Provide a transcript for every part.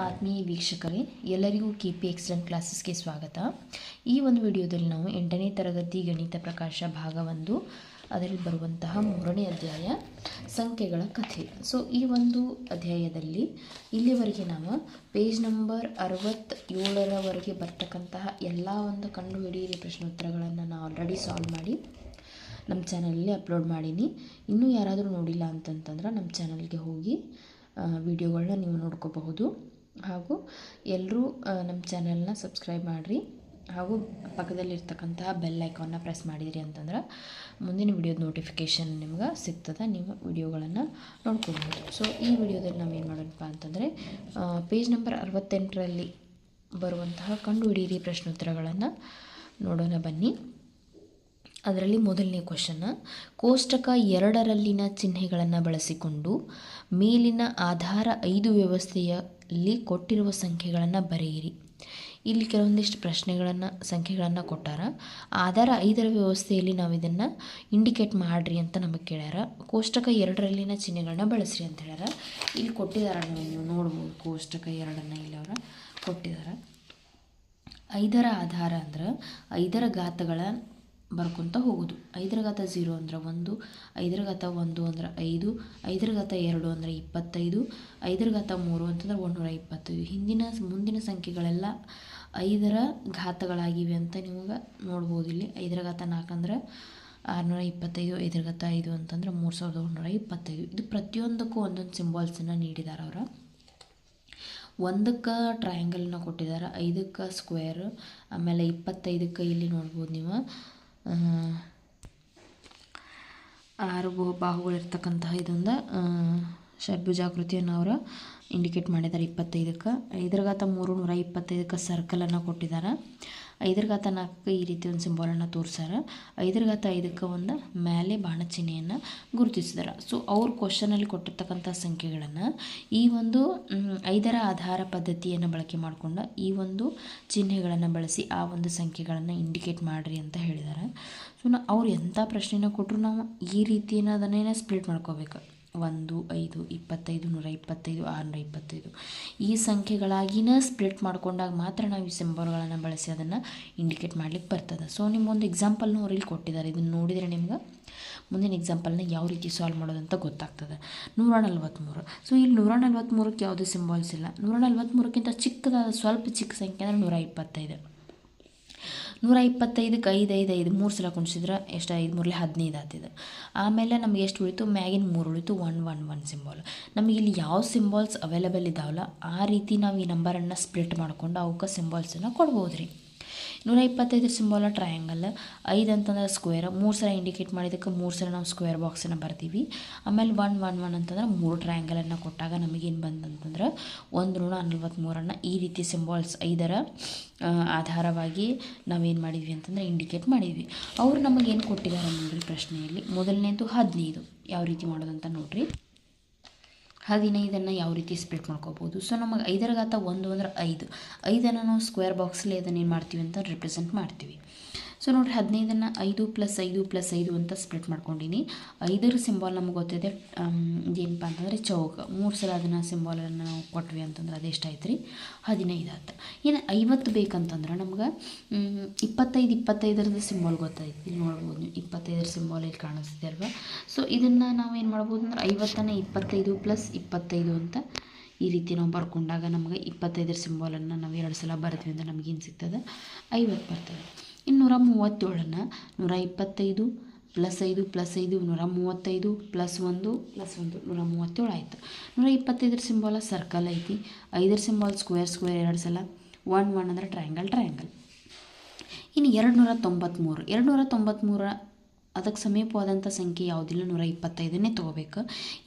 ಆತ್ಮೀಯ ವೀಕ್ಷಕರೇ, ಎಲ್ಲರಿಗೂ KP ಎಕ್ಸಲೆಂಟ್ ಕ್ಲಾಸಸ್ಗೆ ಸ್ವಾಗತ. ಈ ಒಂದು ವಿಡಿಯೋದಲ್ಲಿ ನಾವು 8ನೇ ತರಗತಿ ಗಣಿತ ಪ್ರಕಾಶ ಭಾಗ 1 ಅದರಲ್ಲಿ ಬರುವಂತಹ 3ನೇ ಅಧ್ಯಾಯ ಸಂಖ್ಯೆಗಳ ಕಥೆ. ಸೊ ಈ ಒಂದು ಅಧ್ಯಾಯದಲ್ಲಿ ಇಲ್ಲಿವರೆಗೆ ನಾವು ಪೇಜ್ ನಂಬರ್ 67ರವರೆಗೆ ಬರ್ತಕ್ಕಂತಹ ಎಲ್ಲ ಒಂದು ಕಂಡುಹಿಡಿಯಿರಿ ಪ್ರಶ್ನೋತ್ತರಗಳನ್ನು ನಾನು ಆಲ್ರೆಡಿ ಸಾಲ್ವ್ ಮಾಡಿ ನಮ್ಮ ಚಾನಲಲ್ಲಿ ಅಪ್ಲೋಡ್ ಮಾಡೀನಿ. ಇನ್ನೂ ಯಾರಾದರೂ ನೋಡಿಲ್ಲ ಅಂತಂತಂದ್ರೆ ನಮ್ಮ ಚಾನಲ್ಗೆ ಹೋಗಿ ವಿಡಿಯೋಗಳನ್ನ ನೀವು ನೋಡ್ಕೋಬಹುದು. ಹಾಗೂ ಎಲ್ಲರೂ ನಮ್ಮ ಚಾನಲ್ನ ಸಬ್ಸ್ಕ್ರೈಬ್ ಮಾಡಿರಿ, ಹಾಗೂ ಪಕ್ಕದಲ್ಲಿರ್ತಕ್ಕಂತಹ ಬೆಲ್ ಐಕಾನ್ನ ಪ್ರೆಸ್ ಮಾಡಿದಿರಿ ಅಂತಂದ್ರೆ ಮುಂದಿನ ವಿಡಿಯೋದ ನೋಟಿಫಿಕೇಷನ್ ನಿಮ್ಗೆ ಸಿಗ್ತದೆ, ನೀವು ವಿಡಿಯೋಗಳನ್ನು ನೋಡ್ಕೊಳ್ಬೋದು. ಸೊ ಈ ವಿಡಿಯೋದಲ್ಲಿ ನಾವೇನು ಮಾಡೋಣಪ್ಪ ಅಂತಂದರೆ ಪೇಜ್ ನಂಬರ್ 68ರಲ್ಲಿ ಬರುವಂತಹ ಕಂಡುಹಿಡಿಯಿರಿ ಪ್ರಶ್ನೋತ್ತರಗಳನ್ನು ನೋಡೋಣ ಬನ್ನಿ. ಅದರಲ್ಲಿ ಮೊದಲನೇ ಕ್ವಶನ್, ಕೋಷ್ಟಕ 2ರಲ್ಲಿನ ಚಿಹ್ನೆಗಳನ್ನು ಬಳಸಿಕೊಂಡು ಮೇಲಿನ ಆಧಾರ 5 ವ್ಯವಸ್ಥೆಯಲ್ಲಿ ಕೊಟ್ಟಿರುವ ಸಂಖ್ಯೆಗಳನ್ನು ಬರೆಯಿರಿ. ಇಲ್ಲಿ ಕೆಲವೊಂದಿಷ್ಟು ಸಂಖ್ಯೆಗಳನ್ನು ಕೊಟ್ಟಾರ. ಆಧಾರ 5ರ ವ್ಯವಸ್ಥೆಯಲ್ಲಿ ನಾವು ಇದನ್ನು ಇಂಡಿಕೇಟ್ ಮಾಡಿರಿ ಅಂತ ನಮಗೆ ಕೇಳ್ಯಾರ. ಕೋಷ್ಟಕ 2ರಲ್ಲಿನ ಚಿಹ್ನೆಗಳನ್ನ ಬಳಸ್ರಿ ಅಂತ ಹೇಳ್ಯಾರ. ಇಲ್ಲಿ ಕೊಟ್ಟಿದ್ದಾರೆ, ನೀವು ನೋಡ್ಬೋದು ಕೋಷ್ಟಕ 2ಅನ್ನು ಇಲ್ಲಿ ಅವರ ಕೊಟ್ಟಿದ್ದಾರೆ. 5ರ ಆಧಾರ ಅಂದ್ರೆ 5ರ ಘಾತಗಳ ಬರ್ಕೊತ ಹೋಗೋದು. 5ರ ಘಾತ 0 ಅಂದ್ರೆ 1, 5ರ ಘಾತ 1 ಅಂದ್ರೆ 5, 5ರ ಘಾತ 2 ಅಂದರೆ 25, 5ರ ಘಾತ 3 ಅಂತಂದ್ರೆ 125. ಮುಂದಿನ ಸಂಖ್ಯೆಗಳೆಲ್ಲ 5ರ ಘಾತಗಳಾಗಿವೆ ಅಂತ ನಿಮಗೆ ನೋಡ್ಬೋದು. ಇಲ್ಲಿ 5ರ ಘಾತ 4 ಅಂದ್ರೆ 625, 5ರ ಘಾತ 5 ಅಂತಂದ್ರೆ 3125. ಇದು ಪ್ರತಿಯೊಂದಕ್ಕೂ ಒಂದೊಂದು ಸಿಂಬಾಲ್ಸನ್ನು ನೀಡಿದ್ದಾರೆ ಅವರು. 1ಕ್ಕೆ ಟ್ರಯಾಂಗಲ್ನ ಕೊಟ್ಟಿದ್ದಾರೆ, 5ಕ್ಕೆ ಸ್ಕ್ವೇರ್, ಆಮೇಲೆ 25ಕ್ಕೆ ಇಲ್ಲಿ ನೋಡ್ಬೋದು ನೀವು 6 ಬಾಹುಗಳಿರ್ತಕ್ಕಂತಹ ಇದೊಂದು ಷಡ್ಭುಜಾಕೃತಿಯನ್ನು ಅವರು ಇಂಡಿಕೇಟ್ ಮಾಡಿದ್ದಾರೆ. 25ಕ್ಕೆ 5ರ ಘಾತ 3 125ಕ್ಕೆ ಸರ್ಕಲನ್ನು ಕೊಟ್ಟಿದ್ದಾರೆ. 5ರ ಘಾತ 4ಕ್ಕೆ ಈ ರೀತಿ ಒಂದು ಸಿಂಬಾಲನ್ನು ತೋರಿಸ್ಯಾರ. 5ರ ಘಾತ 5ಕ್ಕೆ ಒಂದು ಮೇಲೆ ಬಾಣ ಚಿಹ್ನೆಯನ್ನು ಗುರುತಿಸಿದ್ದಾರೆ. ಸೊ ಅವ್ರ ಕ್ವಶನಲ್ಲಿ ಕೊಟ್ಟಿರ್ತಕ್ಕಂಥ ಸಂಖ್ಯೆಗಳನ್ನು ಈ ಒಂದು 5ರ ಆಧಾರ ಪದ್ಧತಿಯನ್ನು ಬಳಕೆ ಮಾಡಿಕೊಂಡು ಈ ಒಂದು ಚಿಹ್ನೆಗಳನ್ನು ಬಳಸಿ ಆ ಒಂದು ಸಂಖ್ಯೆಗಳನ್ನು ಇಂಡಿಕೇಟ್ ಮಾಡಿರಿ ಅಂತ ಹೇಳಿದ್ದಾರೆ. ಸೊ ಅವ್ರು ಎಂಥ ಪ್ರಶ್ನೆನ ಕೊಟ್ಟರು ನಾವು ಈ ರೀತಿಯನ್ನು ಅದನ್ನೇ ಸ್ಪ್ಲಿಟ್ ಮಾಡ್ಕೋಬೇಕು. 1, 5, 25, 125, 625 ಈ ಸಂಖ್ಯೆಗಳಾಗಿನ ಸ್ಪ್ಲಿಟ್ ಮಾಡ್ಕೊಂಡಾಗ ಮಾತ್ರ ನಾವು ಈ ಸಿಂಬಲ್ಗಳನ್ನು ಬಳಸಿ ಅದನ್ನು ಇಂಡಿಕೇಟ್ ಮಾಡ್ಲಿಕ್ಕೆ ಬರ್ತದೆ. ಸೊ ನಿಮ್ಮೊಂದು ಎಕ್ಸಾಂಪಲ್ನ ಅವ್ರು ಇಲ್ಲಿ ಕೊಟ್ಟಿದ್ದಾರೆ. ಇದನ್ನು ನೋಡಿದರೆ ನಿಮ್ಗೆ ಮುಂದಿನ ಎಕ್ಸಾಂಪಲ್ನ ಯಾವ ರೀತಿ ಸಾಲ್ವ್ ಮಾಡೋದಂತ ಗೊತ್ತಾಗ್ತದೆ. 143. ಸೊ ಇಲ್ಲಿ 143ಕ್ಕೆ ಯಾವುದೇ ಸಿಂಬಾಲ್ಸ್ ಇಲ್ಲ. 143ಕ್ಕಿಂತ ಚಿಕ್ಕದಾದ ಸ್ವಲ್ಪ ಚಿಕ್ಕ ಸಂಖ್ಯೆ ಅಂದರೆ 125. 125ಕ್ಕೆ 5, 5, 5 3 ಸಲ ಕುಣಿಸಿದ್ರೆ ಎಷ್ಟು? 5 3 15 ಆಗ್ತಿದೆ. ಆಮೇಲೆ ನಮಗೆ ಎಷ್ಟು ಉಳಿತು? ಮ್ಯಾಗಿನ 3 ಉಳಿತು, 1 1 1 ಸಿಂಬಾಲ್. ನಮಗೆ ಇಲ್ಲಿ ಯಾವ ಸಿಂಬಾಲ್ಸ್ ಅವೈಲೇಬಲ್ ಇದ್ದಾವಲ್ಲ ಆ ರೀತಿ ನಾವು ಈ ನಂಬರನ್ನು ಸ್ಪ್ಲಿಟ್ ಮಾಡ್ಕೊಂಡು ಅವಕ್ಕೆ ಸಿಂಬಾಲ್ಸನ್ನು ಕೊಡ್ಬೋದು ರೀ. 125 ಸಿಂಬಾಲ ಟ್ರಯಾಂಗಲ್, 5 ಅಂತಂದ್ರೆ ಸ್ಕ್ವೇರ್, 3 ಸಲ ಇಂಡಿಕೇಟ್ ಮಾಡಿದ್ದಕ್ಕೆ 3 ಸಲ ನಾವು ಸ್ಕ್ವೇರ್ ಬಾಕ್ಸನ್ನು ಬರ್ತೀವಿ. ಆಮೇಲೆ 1 1 1 ಅಂತಂದ್ರೆ 3 ಟ್ರಯಾಂಗಲನ್ನು ಕೊಟ್ಟಾಗ ನಮಗೇನು ಬಂದಂತಂದ್ರೆ 143 ಈ ರೀತಿ ಸಿಂಬಾಲ್ಸ್ 5ರ ಆಧಾರವಾಗಿ ನಾವೇನು ಮಾಡಿದ್ವಿ ಅಂತಂದರೆ ಇಂಡಿಕೇಟ್ ಮಾಡಿದ್ವಿ. ಅವರು ನಮಗೇನು ಕೊಟ್ಟಿದ್ದಾರೆ ನೋಡ್ರಿ ಪ್ರಶ್ನೆಯಲ್ಲಿ. ಮೊದಲನೇದು 15. ಯಾವ ರೀತಿ ಮಾಡೋದಂತ ನೋಡ್ರಿ. 15 ಯಾವ ರೀತಿ ಸ್ಪ್ಲಿಟ್ ಮಾಡ್ಕೋಬೋದು. ಸೊ ನಮಗೆ 5ರ ಘಾತ 1 ಅಂದ್ರೆ 5. 5ಅನ್ನು ನಾವು ಸ್ಕ್ವೇರ್ ಬಾಕ್ಸಲ್ಲಿ ಅದನ್ನು ಏನು ಮಾಡ್ತೀವಿ ಅಂತ ರಿಪ್ರೆಸೆಂಟ್ ಮಾಡ್ತೀವಿ. ಸೊ ನೋಡಿರಿ 15ಅನ್ನು 5 + 5 + 5 ಅಂತ ಸ್ಪ್ಲಿಟ್ ಮಾಡ್ಕೊಂಡಿನಿ. 5ರ ಸಿಂಬಾಲ್ ನಮಗೆ ಗೊತ್ತಿದೆ ಏನಪ್ಪ ಅಂತಂದರೆ ಚೌಕ. 3 ಸಲ ಅದನ್ನು ಸಿಂಬಾಲನ್ನು ನಾವು ಕೊಟ್ವಿ ಅಂತಂದ್ರೆ ಅದೆಷ್ಟಾಯ್ತು ರೀ? 15 ಆಯ್ತು. ಇನ್ನು 50 ಬೇಕಂತಂದ್ರೆ ನಮ್ಗೆ 25 ಸಿಂಬಾಲ್ ಗೊತ್ತಾಯ್ತು. ಇಲ್ಲಿ ನೋಡ್ಬೋದು ನೀವು 25ರ ಸಿಂಬಾಲ್ ಇಲ್ಲಿ ಕಾಣಿಸ್ತಿದೆ ಅಲ್ವಾ. ಸೊ ಇದನ್ನು ನಾವು ಏನು ಮಾಡ್ಬೋದು ಅಂದ್ರೆ 50ಅನ್ನು 25 + 25 ಅಂತ ಈ ರೀತಿ ನಾವು ಬರ್ಕೊಂಡಾಗ ನಮಗೆ 25ರ ಸಿಂಬಾಲನ್ನು ನಾವು 2 ಸಲ ಬರ್ತೀವಿ ಅಂದರೆ ನಮಗೇನು ಸಿಗ್ತದೆ? 50 ಬರ್ತದೆ. ಇನ್ನು 137ಅನ್ನು 125 + 5 + 5 135 + 1 + 1 137 ಆಯಿತು. 125ರ ಸಿಂಬಾಲ ಸರ್ಕಲ್ ಐತಿ. 5ರ ಸಿಂಬಾಲ್ ಸ್ಕ್ವೇರ್ 2 ಸಲ 1 1 ಅಂದರೆ ಟ್ರಯಾಂಗಲ್. ಇನ್ನು 293 ಅದಕ್ಕೆ ಸಮೀಪವಾದಂಥ ಸಂಖ್ಯೆ ಯಾವುದಿಲ್ಲ, 125ನೇ ತೊಗೋಬೇಕು.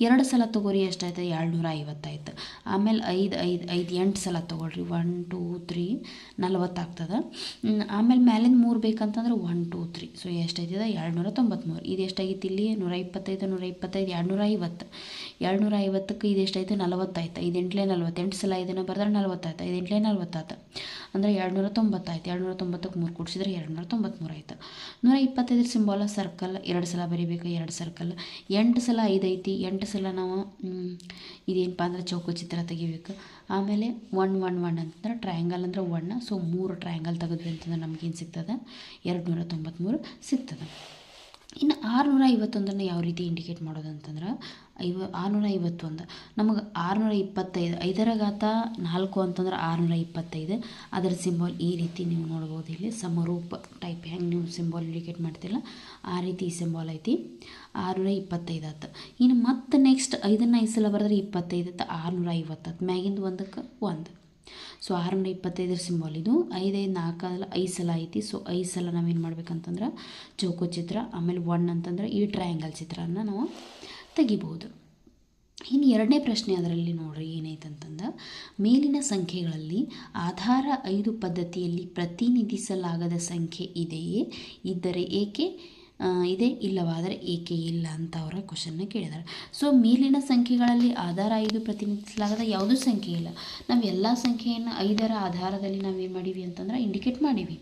2 ಸಲ ತೊಗೋರಿ ಎಷ್ಟಾಯ್ತು? 250 ಆಯ್ತು. ಆಮೇಲೆ 5 5 5 8 ಸಲ ತೊಗೊಳ್ರಿ. 1 2 3 40 ಆಗ್ತದೆ. ಆಮೇಲೆ ಮ್ಯಾಲಿಂದ 3 ಬೇಕಂತಂದ್ರೆ 1 2 3. ಸೊ ಎಷ್ಟಾಯ್ತದೆ? 293. ಇದು ಎಷ್ಟಾಗಿತ್ತು ಇಲ್ಲಿ? 125 250. 250ಕ್ಕೆ ಇದು ಎಷ್ಟಾಯ್ತು? 40 ಆಯ್ತು. 5 8 40. 8 ಸಲ ಇದನ್ನು ಬರೆದ್ರೆ 40 ಆಯ್ತು. 5 8 40 ಆಯ್ತು. ಅಂದರೆ 290 ಆಯ್ತು. 290ಕ್ಕೆ 3 ಕೂಡಿಸಿದ್ರೆ 293 ಆಯ್ತು. 125ರ ಸಿಂಬಾಲ ಸರ್ಕಲ್ ಸರ್ಕಲ್ 2 ಸಲ ಬರೀಬೇಕು, 2 ಸರ್ಕಲ್. 8 ಸಲ 5 ಐತಿ, 8 ಸಲ ನಾವು ಇದೇನಪ್ಪ ಅಂದ್ರೆ ಚೌಕಚಿತ್ರ ತೆಗಿಬೇಕು. ಆಮೇಲೆ 1 1 1 ಅಂತಂದ್ರೆ ಟ್ರಯಾಂಗಲ್ ಅಂದ್ರೆ 1. ಸೊ 3 ಟ್ರಯಾಂಗಲ್ ತೆಗೆದ್ವಿ ಅಂತಂದ್ರೆ ನಮಗೇನು ಸಿಗ್ತದೆ, 293 ಸಿಗ್ತದೆ. ಇನ್ನು 651 ಯಾವ ರೀತಿ ಇಂಡಿಕೇಟ್ ಮಾಡೋದು ಅಂತಂದ್ರೆ 651 ನಮಗೆ 625, 5ರ ಘಾತ 4 ಅಂತಂದ್ರೆ 625. ಅದರ ಸಿಂಬಲ್ ಈ ರೀತಿ ನೀವು ನೋಡ್ಬೋದು. ಇಲ್ಲಿ ಸಮರೂಪ ಟೈಪ್ ಹೆಂಗೆ ನೀವು ಸಿಂಬಲ್ ಇಂಡಿಕೇಟ್ ಮಾಡ್ತಿಲ್ಲ ಆ ರೀತಿ ಈ ಸಿಂಬಲ್ ಐತಿ. 625 ಆಯ್ತು. ಇನ್ನು ಮತ್ತೆ ನೆಕ್ಸ್ಟ್ 5ನ್ನು 5 ಸಲ ಬರೆದ್ರೆ 25 ಆಯ್ತು, 650 ಮ್ಯಾಗಿಂದ 1ಕ್ಕೆ 1. ಸೊ 625 ಸಿಂಬಲ್ ಇದು. 5 5 4 5 ಸಲ ಐತಿ. ಸೊ 5 ಸಲ ನಾವೇನು ಮಾಡ್ಬೇಕಂತಂದ್ರೆ ಚೌಕಚಿತ್ರ, ಆಮೇಲೆ 1 ಅಂತಂದ್ರೆ ಈ ಟ್ರಯಾಂಗಲ್ ಚಿತ್ರನ ನಾವು ತೆಗಿಬೋದು. ಇನ್ನು 2ನೇ ಪ್ರಶ್ನೆ ಅದರಲ್ಲಿ ನೋಡ್ರಿ ಏನೈತಂತಂದ್ರೆ, ಮೇಲಿನ ಸಂಖ್ಯೆಗಳಲ್ಲಿ ಆಧಾರ 5 ಪದ್ಧತಿಯಲ್ಲಿ ಪ್ರತಿನಿಧಿಸಲಾಗದ ಸಂಖ್ಯೆ ಇದೆಯೇ, ಇದ್ದರೆ ಏಕೆ, ಇದೆ ಇಲ್ಲವಾದರೆ ಏಕೆ ಇಲ್ಲ ಅಂತ ಅವರ ಕ್ವಶನ್ನ ಕೇಳಿದ್ದಾರೆ. ಸೊ ಮೇಲಿನ ಸಂಖ್ಯೆಗಳಲ್ಲಿ ಆಧಾರ 5 ಪ್ರತಿನಿಧಿಸಲಾಗದ ಯಾವುದೂ ಸಂಖ್ಯೆ ಇಲ್ಲ. ನಾವು ಎಲ್ಲ ಸಂಖ್ಯೆಯನ್ನು 5ರ ಆಧಾರದಲ್ಲಿ ನಾವೇನು ಮಾಡೀವಿ ಅಂತಂದ್ರೆ ಇಂಡಿಕೇಟ್ ಮಾಡೀವಿ.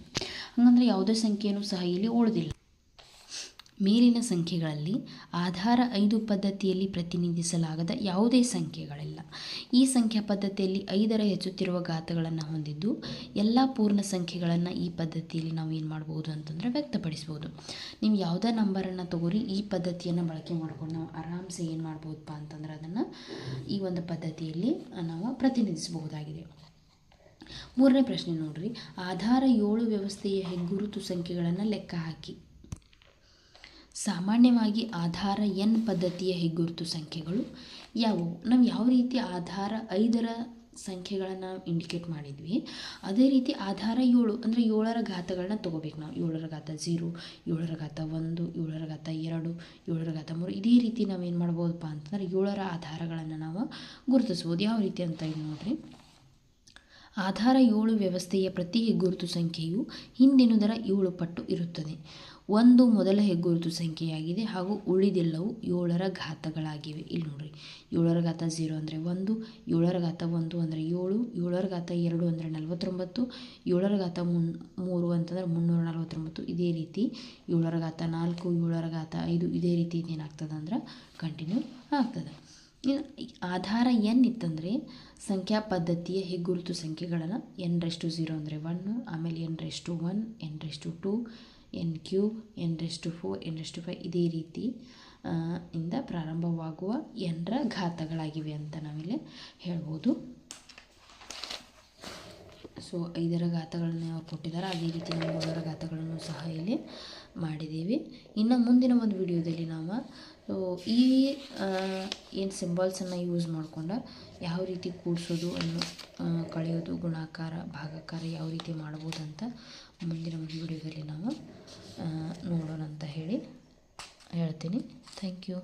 ಹಾಗಂದ್ರೆ ಯಾವುದೇ ಸಂಖ್ಯೆಯೂ ಸಹ ಇಲ್ಲಿ ಉಳಿದಿಲ್ಲ. ಮೇಲಿನ ಸಂಖ್ಯೆಗಳಲ್ಲಿ ಆಧಾರ 5 ಪದ್ಧತಿಯಲ್ಲಿ ಪ್ರತಿನಿಧಿಸಲಾಗದ ಯಾವುದೇ ಸಂಖ್ಯೆಗಳಿಲ್ಲ. ಈ ಸಂಖ್ಯಾ ಪದ್ಧತಿಯಲ್ಲಿ 5ರ ಹೆಚ್ಚುತ್ತಿರುವ ಘಾತಗಳನ್ನು ಹೊಂದಿದ್ದು ಎಲ್ಲ ಪೂರ್ಣ ಸಂಖ್ಯೆಗಳನ್ನು ಈ ಪದ್ಧತಿಯಲ್ಲಿ ನಾವು ಏನು ಮಾಡ್ಬೋದು ಅಂತಂದರೆ ವ್ಯಕ್ತಪಡಿಸ್ಬೋದು. ನೀವು ಯಾವುದೇ ನಂಬರನ್ನು ತಗೋರಿ, ಈ ಪದ್ಧತಿಯನ್ನು ಬಳಕೆ ಮಾಡ್ಕೊಂಡು ನಾವು ಆರಾಮ್ಸೆ ಏನು ಮಾಡ್ಬೋದಪ್ಪ ಅಂತಂದ್ರೆ ಅದನ್ನು ಈ ಒಂದು ಪದ್ಧತಿಯಲ್ಲಿ ನಾವು ಪ್ರತಿನಿಧಿಸಬಹುದಾಗಿದೆ. 3ನೇ ಪ್ರಶ್ನೆ ನೋಡ್ರಿ, ಆಧಾರ 7 ವ್ಯವಸ್ಥೆಯ ಹೆಗ್ಗುರುತು ಸಂಖ್ಯೆಗಳನ್ನು ಲೆಕ್ಕ ಹಾಕಿ. ಸಾಮಾನ್ಯವಾಗಿ ಆಧಾರ n ಪದ್ಧತಿಯ ಹೆಗ್ಗುರುತು ಸಂಖ್ಯೆಗಳು ಯಾವುವು? ನಾವು ಯಾವ ರೀತಿ ಆಧಾರ 5ರ ಸಂಖ್ಯೆಗಳನ್ನು ಇಂಡಿಕೇಟ್ ಮಾಡಿದ್ವಿ, ಅದೇ ರೀತಿ ಆಧಾರ 7 ಅಂದರೆ 7ರ ಘಾತಗಳನ್ನ ತೊಗೋಬೇಕು ನಾವು. 7ರ ಘಾತ 0, 7ರ ಘಾತ 1, 7ರ ಘಾತ 2, 7ರ ಘಾತ 3. ಇದೇ ರೀತಿ ನಾವೇನು ಮಾಡ್ಬೋದಪ್ಪ ಅಂತಂದ್ರೆ 7ರ ಆಧಾರಗಳನ್ನು ನಾವು ಗುರುತಿಸ್ಬೋದು. ಯಾವ ರೀತಿ ಅಂತ ಇದು ನೋಡ್ರಿ. ಆಧಾರ 7 ವ್ಯವಸ್ಥೆಯ ಪ್ರತಿ ಹೆಗ್ಗುರುತು ಸಂಖ್ಯೆಯು ಹಿಂದಿನದರ 7 ಪಟ್ಟು ಇರುತ್ತದೆ. 1 ಮೊದಲ ಹೆಗ್ಗುರುತು ಸಂಖ್ಯೆಯಾಗಿದೆ ಹಾಗೂ ಉಳಿದೆಲ್ಲವೂ 7ರ ಘಾತಗಳಾಗಿವೆ. ಇಲ್ಲಿ ನೋಡ್ರಿ, 7ರ ಘಾತ 0 ಅಂದರೆ 1, 7ರ ಘಾತ 1 ಅಂದರೆ 7, 7ರ ಘಾತ 2 ಅಂದರೆ 49, 7ರ ಘಾತ 3 ಅಂತಂದ್ರೆ 349. ಇದೇ ರೀತಿ 7ರ ಘಾತ 4, 7ರ ಘಾತ 5 ಇದೇ ರೀತಿ ಇದೇನಾಗ್ತದೆ ಅಂದ್ರೆ ಕಂಟಿನ್ಯೂ ಆಗ್ತದೆ. ಇನ್ನು ಆಧಾರ n ಇತ್ತಂದರೆ ಸಂಖ್ಯಾ ಪದ್ಧತಿಯ ಹೆಗ್ಗುರುತು ಸಂಖ್ಯೆಗಳನ್ನು n⁻0 ಅಂದರೆ 1, ಆಮೇಲೆ n⁻1, n⁻2, n³ n⁻4, n⁻5 ಇದೇ ರೀತಿ ಇಂದ ಪ್ರಾರಂಭವಾಗುವ nರ ಘಾತಗಳಾಗಿವೆ ಅಂತ ನಾವಿಲ್ಲಿ ಹೇಳ್ಬೋದು. ಸೊ 5ರ ಘಾತಗಳನ್ನು ಅವ್ರು ಕೊಟ್ಟಿದ್ದಾರೆ, ಅದೇ ರೀತಿ ನಾವು 7ರ ಘಾತಗಳನ್ನು ಸಹ ಇಲ್ಲಿ ಮಾಡಿದ್ದೀವಿ. ಇನ್ನು ಮುಂದಿನ ಒಂದು ವಿಡಿಯೋದಲ್ಲಿ ನಾವು ಈ ಏನು ಸಿಂಬಲ್ಸನ್ನು ಯೂಸ್ ಮಾಡ್ಕೊಂಡು ಯಾವ ರೀತಿ ಕೂಡಿಸೋದು ಕಳೆಯೋದು, ಗುಣಾಕಾರ, ಭಾಗಾಕಾರ ಯಾವ ರೀತಿ ಮಾಡ್ಬೋದು ಅಂತ ಮುಂದಿನ ಒಂದು ವಿಡಿಯೋದಲ್ಲಿ ನಾವು ನೋಡೋಣ ಅಂತ ಹೇಳ್ತೀನಿ. Thank you.